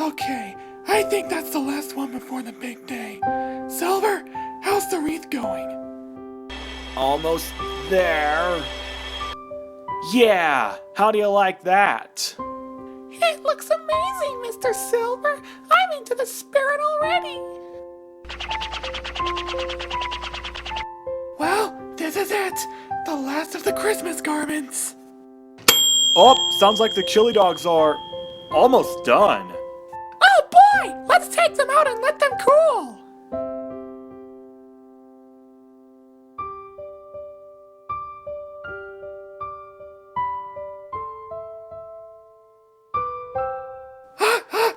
Okay, I think that's the last one before the big day. Silver, how's the wreath going? Almost there. Yeah, how do you like that? It looks amazing, Mr. Silver. I'm into the spirit already. Well, this is it. The last of the Christmas garments. Oh, sounds like the chili dogs are almost done. Oh boy! Let's take them out and let them cool!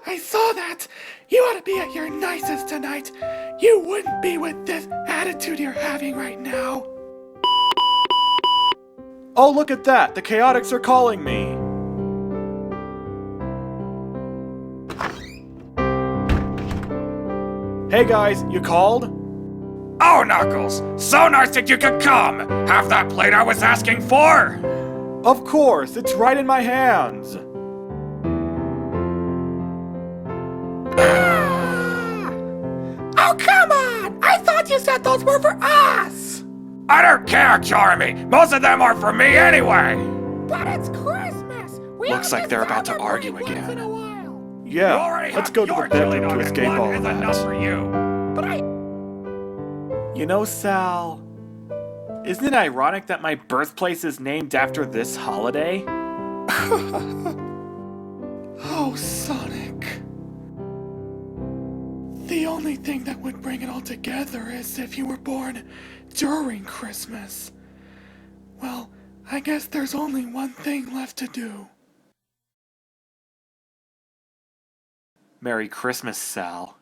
I saw that! You ought to be at your nicest tonight. You wouldn't be with this attitude you're having right now. Oh, look at that! The Chaotix are calling me! Hey guys, you called? Oh, Knuckles! So nice that you could come! Have that plate I was asking for! Of course, it's right in my hands! Oh, come on! I thought you said those were for us! I don't care, Jeremy! Most of them are for me anyway! But it's Christmas! Looks like they're about to argue again. In a while. Yeah, let's go to the bedroom to escape all of Enough for that. you. But You know, Sal, isn't it ironic that my birthplace is named after this holiday? Oh, Sonic. The only thing that would bring it all together is if you were born during Christmas. Well, I guess there's only one thing left to do. Merry Christmas, Sal.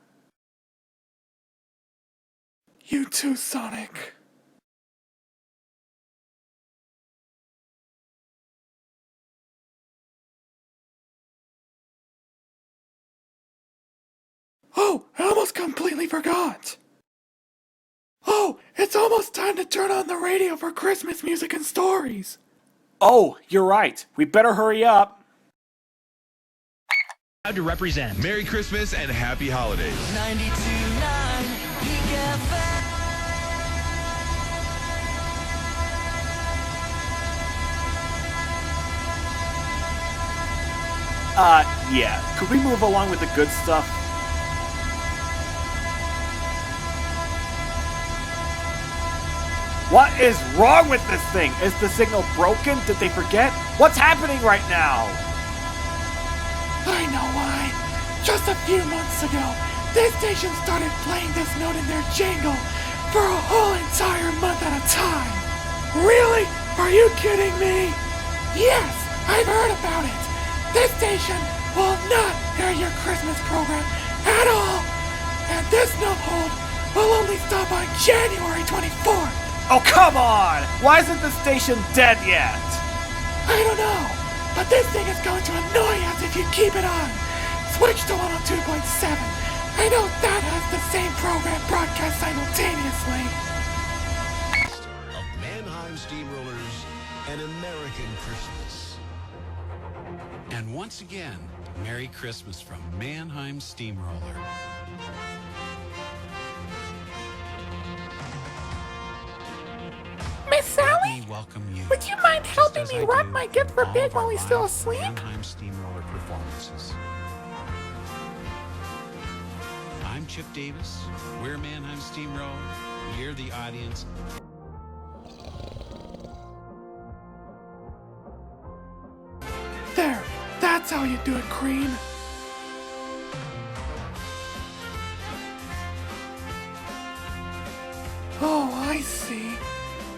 You too, Sonic. Oh, I almost completely forgot. Oh, it's almost time to turn on the radio for Christmas music and stories. Oh, you're right. We better hurry up. Proud to represent. Merry Christmas and Happy Holidays. 92.9 Geek FM. Yeah. Could we move along with the good stuff? What is wrong with this thing? Is the signal broken? Did they forget? What's happening right now? I know why. Just a few months ago, this station started playing this note in their jingle for a whole entire month at a time. Really? Are you kidding me? Yes, I've heard about it. This station will not air your Christmas program at all. And this note hold will only stop on January 24th. Oh, come on! Why isn't the station dead yet? I don't know, but this thing is going to annoy us if you keep it on. Switch to 102.7. I know that has the same program broadcast simultaneously. Of Mannheim Steamrollers, An American Christmas. And once again, Merry Christmas from Mannheim Steamroller. Miss Sally, We welcome you. would you mind helping just me as I wrap do my gift for all Big of our while he's still live asleep? Mannheim Steamroller performances. I'm Chip Davis. We're Mannheim Steamroller. We're the audience. There, that's how you do it, Cream. Oh, I see.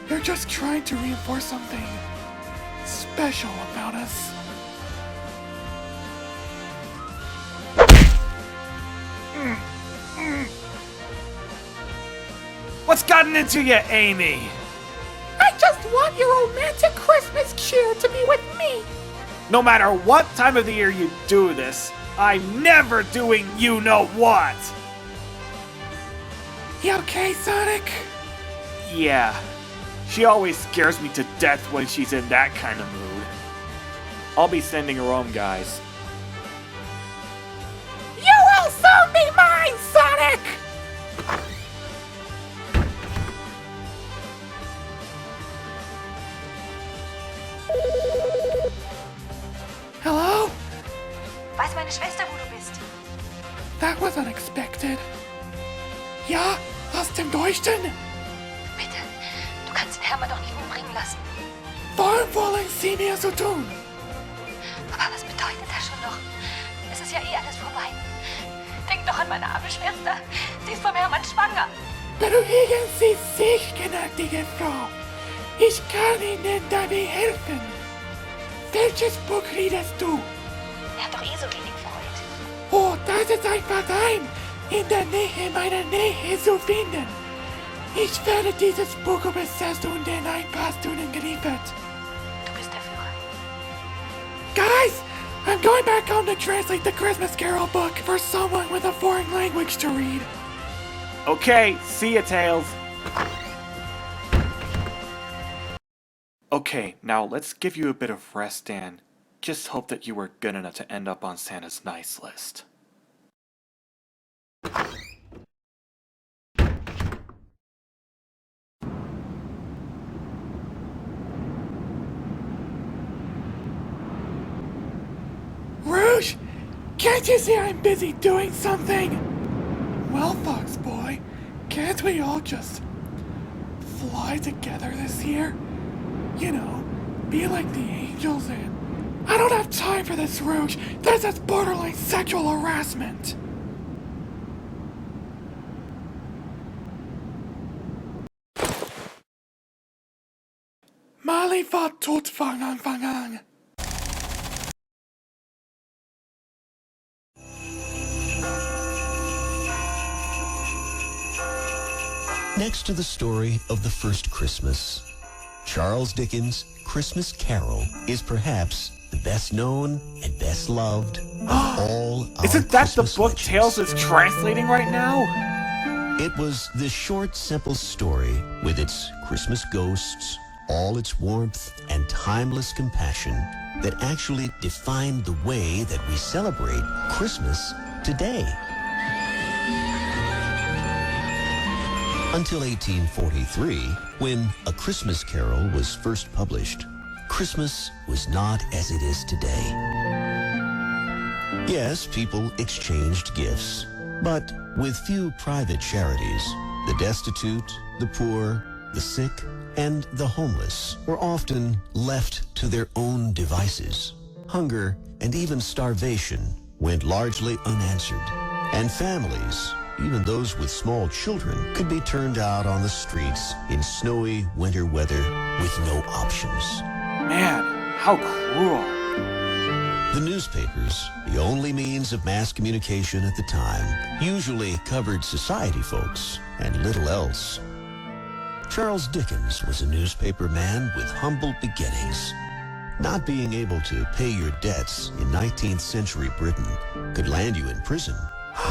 You're just trying to reinforce something special about us. What's gotten into you, Amy? I just want your romantic Christmas cheer to be with me. No matter what time of the year you do this, I'm never doing you-know-what! You okay, Sonic? Yeah. She always scares me to death when she's in that kind of mood. I'll be sending her home, guys. You that was unexpected. Ja, was dem Deutschen? Bitte, du kannst den Hermann doch nicht umbringen lassen. Warum wollen Sie mir so tun? Aber was bedeutet das schon noch? Es ist ja eh alles vorbei. Denk doch an meine arme Schwester. Sie ist vom Hermann schwanger. Beruhigen Sie sich, gnädige Frau. Ich kann Ihnen dabei helfen. Welches Buch liest du? Er hat doch eh so wenig Freund. Oh, das ist ein Verein in der Nähe meiner Nähe zu finden. Ich werde dieses Buch übersetzt und in ein paar Stunden geliefert. Du bist der Führer. Guys, I'm going back home to translate the Christmas Carol book for someone with a foreign language to read. Okay, see ya, Tails. Okay, now let's give you a bit of rest, Dan. Just hope that you were good enough to end up on Santa's nice list. Rouge, can't you see I'm busy doing something? Well, Fox Boy, can't we all just fly together this year? You know, be like the angels and... I don't have time for this, Rouge. This is borderline sexual harassment. Mali va tot fangang. Next to the story of the first Christmas, Charles Dickens' Christmas Carol is perhaps the best known and best loved of all our Isn't that the Christmas book legends. Tails is translating right now? It was this short, simple story with its Christmas ghosts, all its warmth and timeless compassion that actually defined the way that we celebrate Christmas today. Until 1843, when A Christmas Carol was first published, Christmas was not as it is today. Yes, people exchanged gifts, but with few private charities, the destitute, the poor, the sick, and the homeless were often left to their own devices. Hunger and even starvation went largely unanswered, and families, even those with small children, could be turned out on the streets in snowy winter weather with no options. Man, how cruel. The newspapers, the only means of mass communication at the time, usually covered society folks and little else. Charles Dickens was a newspaper man with humble beginnings. Not being able to pay your debts in 19th century Britain could land you in prison.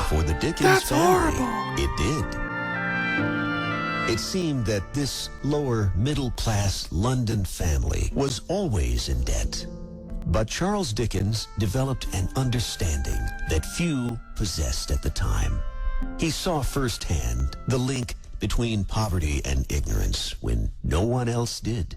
For the Dickens That's family, horrible. it did. It seemed that this lower middle-class London family was always in debt. But Charles Dickens developed an understanding that few possessed at the time. He saw firsthand the link between poverty and ignorance when no one else did.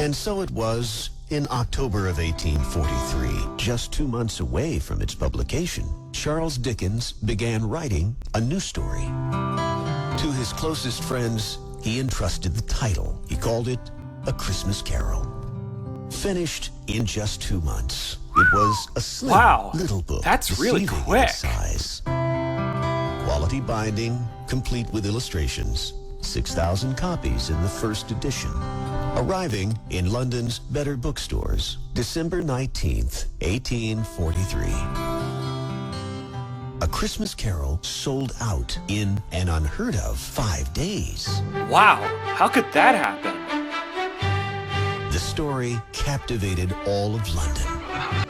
And so it was in October of 1843, just 2 months away from its publication, Charles Dickens began writing a new story. To his closest friends, he entrusted the title. He called it A Christmas Carol. Finished in just 2 months, it was a slim Wow, little book. that's really deceiving in quick. size. Quality binding, complete with illustrations. 6,000 copies in the first edition. Arriving in London's better bookstores, December 19th, 1843. A Christmas Carol sold out in an unheard of 5 days. Wow, how could that happen? The story captivated all of London.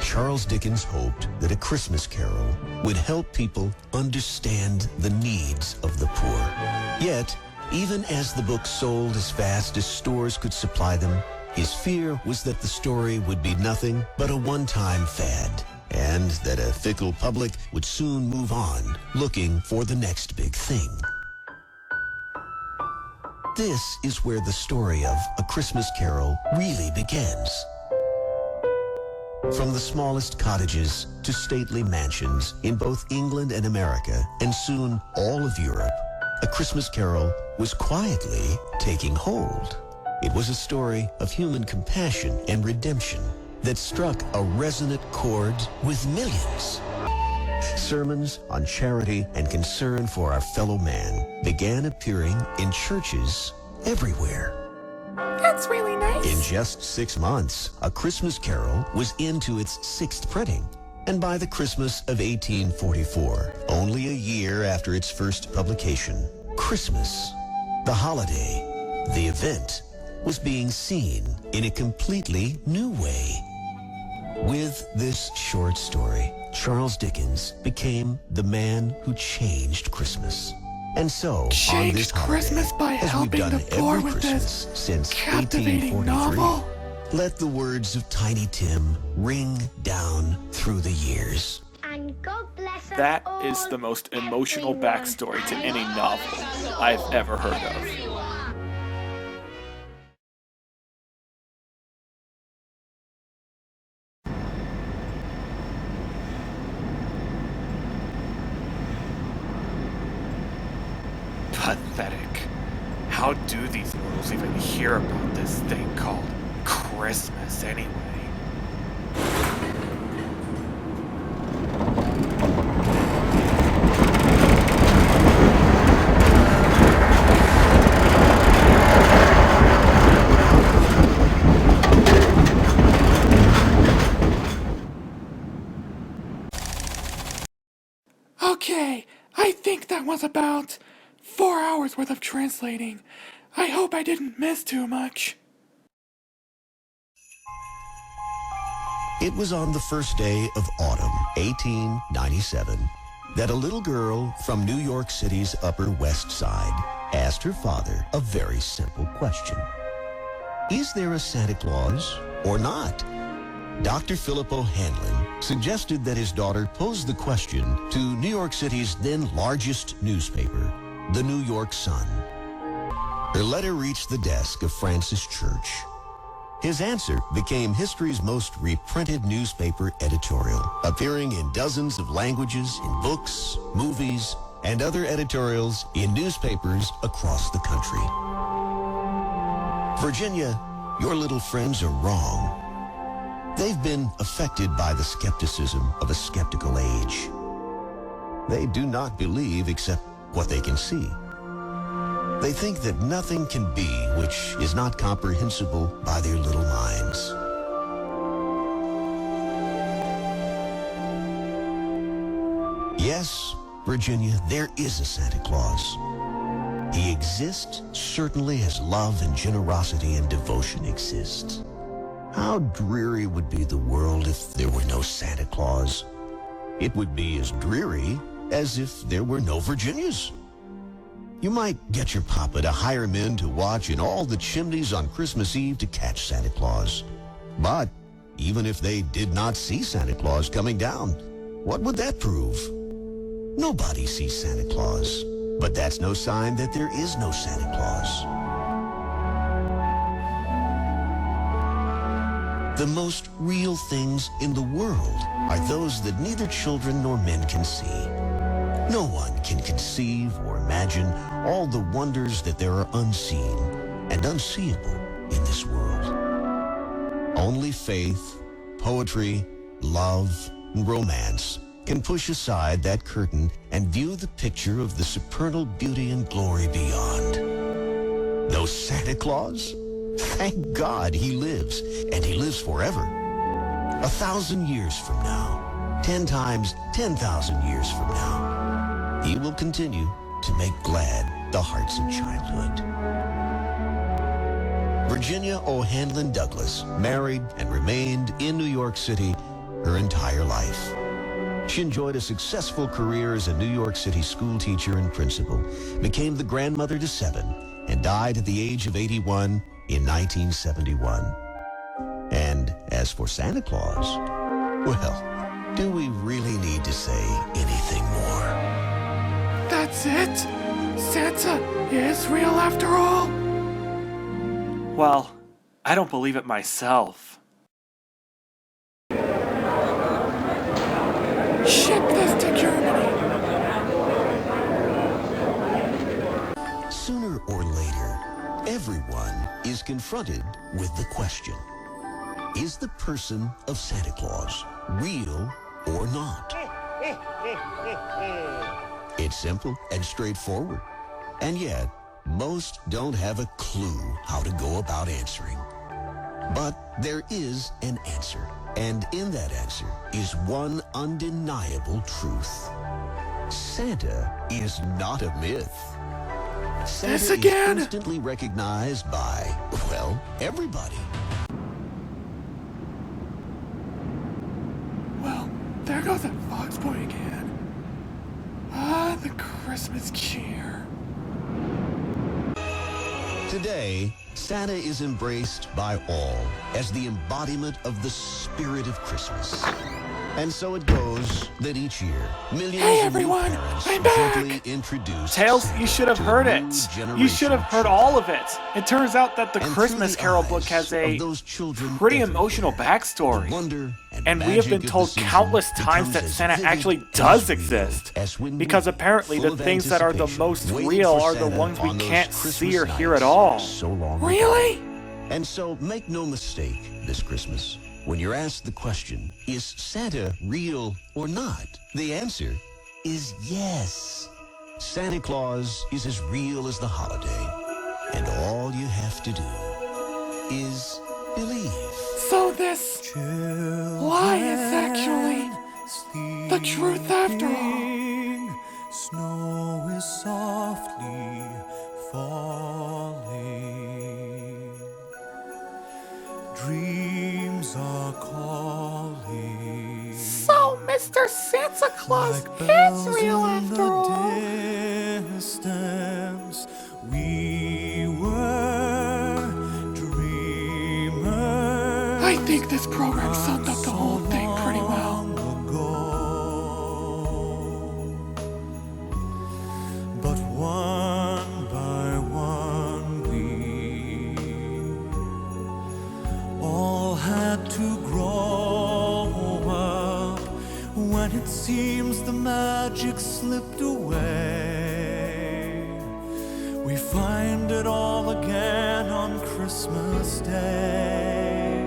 Charles Dickens hoped that A Christmas Carol would help people understand the needs of the poor. Yet, even as the book sold as fast as stores could supply them, his fear was that the story would be nothing but a one-time fad, and that a fickle public would soon move on, looking for the next big thing. This is where the story of A Christmas Carol really begins. From the smallest cottages to stately mansions in both England and America, and soon all of Europe, A Christmas Carol was quietly taking hold. It was a story of human compassion and redemption that struck a resonant chord with millions. Sermons on charity and concern for our fellow man began appearing in churches everywhere. That's really nice. In just 6 months, A Christmas Carol was into its 6th printing. And by the Christmas of 1844, only a year after its first publication, Christmas, the holiday, the event, was being seen in a completely new way. With this short story, Charles Dickens became the man who changed Christmas. And so, on Changed this holiday, Christmas by as we've helping done the poor every with Christmas this since captivating 1843, novel. let the words of Tiny Tim ring down through the years. And God bless us That all, is the most emotional everyone. backstory to any novel I've ever heard of. Pathetic. How do these mortals even hear about this thing called Christmas anyway? Okay, I think that was about 4 hours worth of translating. I hope I didn't miss too much. It was on the first day of autumn, 1897, that a little girl from New York City's Upper West Side asked her father a very simple question. Is there a Santa Claus or not? Dr. Philip OHanlon suggested that his daughter pose the question to New York City's then largest newspaper, the New York Sun. Her letter reached the desk of Francis Church. His answer became history's most reprinted newspaper editorial, appearing in dozens of languages in books, movies, and other editorials in newspapers across the country. Virginia, your little friends are wrong. They've been affected by the skepticism of a skeptical age. They do not believe except what they can see. They think that nothing can be which is not comprehensible by their little minds. Yes, Virginia, there is a Santa Claus. He exists certainly as love and generosity and devotion exist. How dreary would be the world if there were no Santa Claus? It would be as dreary as if there were no Virginias. You might get your papa to hire men to watch in all the chimneys on Christmas Eve to catch Santa Claus. But even if they did not see Santa Claus coming down, what would that prove? Nobody sees Santa Claus, but that's no sign that there is no Santa Claus. The most real things in the world are those that neither children nor men can see. No one can conceive or imagine all the wonders that there are unseen and unseeable in this world. Only faith, poetry, love, and romance can push aside that curtain and view the picture of the supernal beauty and glory beyond. No Santa Claus? Thank God he lives, and he lives forever. 1,000 years from now, 10 times 10,000 years from now, he will continue to make glad the hearts of childhood. Virginia OHanlon Douglas married and remained in New York City her entire life. She enjoyed a successful career as a New York City school teacher and principal, became the grandmother to 7, and died at the age of 81 in 1971. And as for Santa Claus, well, do we really need to say anything more? That's it? Santa is real after all? Well, I don't believe it myself. confronted with the question, is the person of Santa Claus real or not? It's simple and straightforward, and yet most don't have a clue how to go about answering. But there is an answer, and in that answer is one undeniable truth. Santa is not a myth. Santa This again? is instantly recognized by, well, everybody. Well, there goes that Fox boy again. Ah, the Christmas cheer. Today, Santa is embraced by all as the embodiment of the spirit of Christmas. And so it goes that each year, millions Hey, of everyone, new parents I'm back. gently introduce Tails, you Santa should have to a heard new it. You generation should have of heard children. all of it. It turns out that the And Christmas through the Carol book eyes has of a those children pretty everywhere, emotional backstory. the wonder And we have been magic of told the season countless times becomes that as Santa vivid actually and does real exist. as when Because we, apparently full the of things that are the anticipation, most waited real for are the Santa ones we on those can't Christmas see or hear nights at all. so long ago. Really? And so make no mistake this Christmas, when you're asked the question, is Santa real or not? The answer is yes. Santa Claus is as real as the holiday, and all you have to do is believe. So this lie is actually the truth after all. Snow is softly falling. Dreams are calling. So Mr. Santa Claus Like is bells real in after the all. distance, we were dreamers. I think this program summed up the whole thing pretty well. But one by one we all had to grow up. When it seems the magic slipped away, we find it all again on Christmas Day.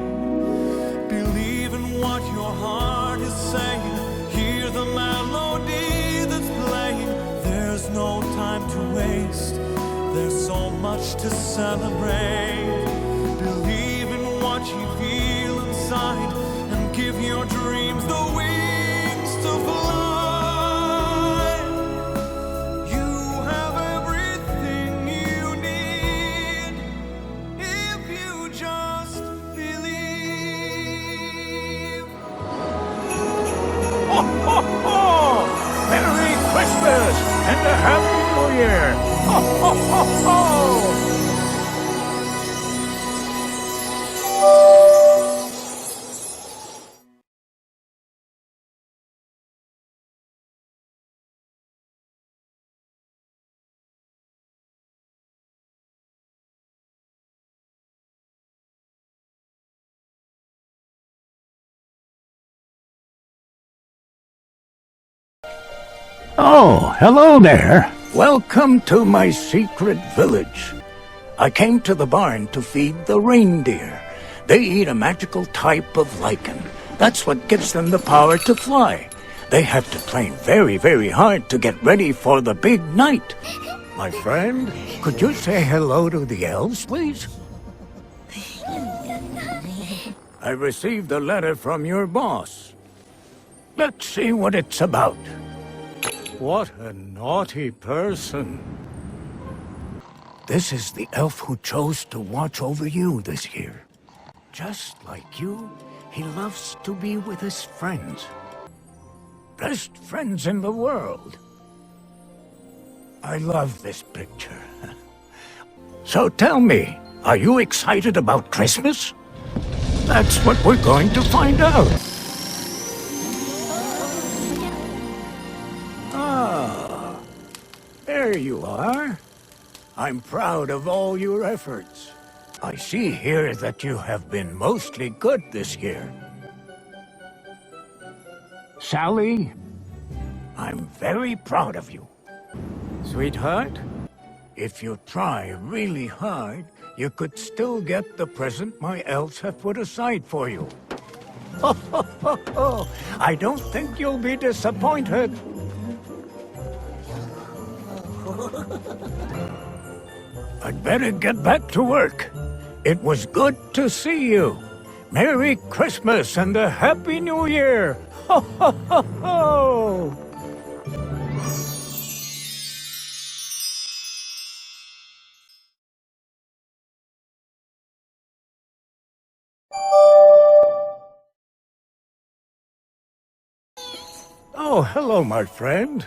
Believe in what your heart is saying. Hear the melody that's playing. There's no time to waste. There's so much to celebrate. Believe in what you feel inside and give your dreams the wings to fly. You have everything you need if you just believe. Merry Christmas and a Happy New Year! Ho, ho, ho, ho! Oh, hello there. Welcome to my secret village. I came to the barn to feed the reindeer. They eat a magical type of lichen. That's what gives them the power to fly. They have to train very, very hard to get ready for the big night. My friend, could you say hello to the elves, please? I received a letter from your boss. Let's see what it's about. What a naughty person. This is the elf who chose to watch over you this year. Just like you, he loves to be with his friends. Best friends in the world. I love this picture. So tell me, are you excited about Christmas? That's what we're going to find out. Ah, there you are. I'm proud of all your efforts. I see here that you have been mostly good this year. Sally, I'm very proud of you. Sweetheart, if you try really hard, you could still get the present my elves have put aside for you. I don't think you'll be disappointed. I'd better get back to work. It was good to see you. Merry Christmas and a Happy New Year! Ho, ho, ho, ho! Oh, hello, my friend.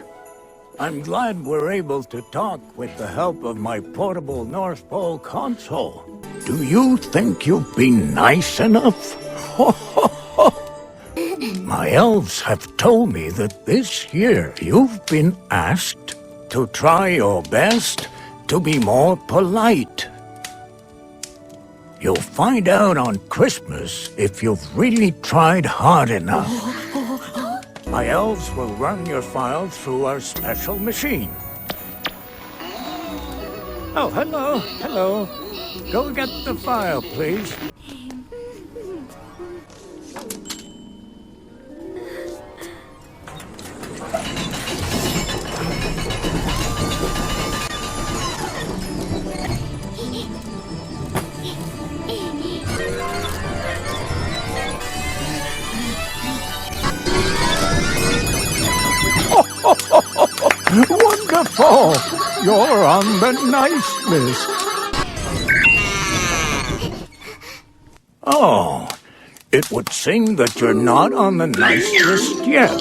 I'm glad we're able to talk with the help of my portable North Pole console. Do you think you've been nice enough? My elves have told me that this year you've been asked to try your best to be more polite. You'll find out on Christmas if you've really tried hard enough. My elves will run your file through our special machine. Oh, hello, hello. Go get the file, please. Wonderful! You're on the nice list. Oh, it would seem that you're not on the nice list yet.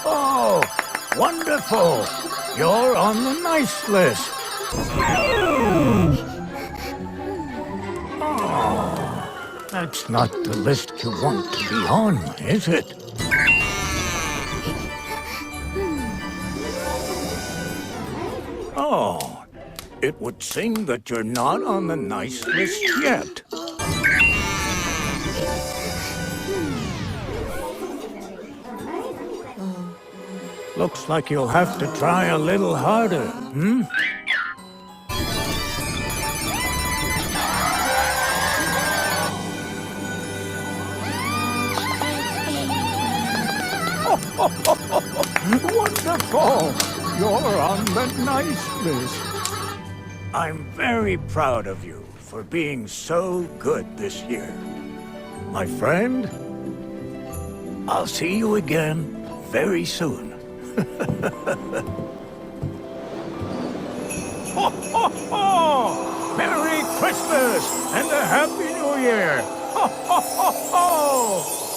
Oh, wonderful! You're on the nice list. Oh, that's not the list you want to be on, is it? Oh, it would seem that you're not on the nice list yet. Looks like you'll have to try a little harder, hmm? Wonderful! You're on the nice list. I'm very proud of you for being so good this year. My friend, I'll see you again very soon. Ho, ho, ho! Merry Christmas and a Happy New Year! Ho, ho, ho, ho!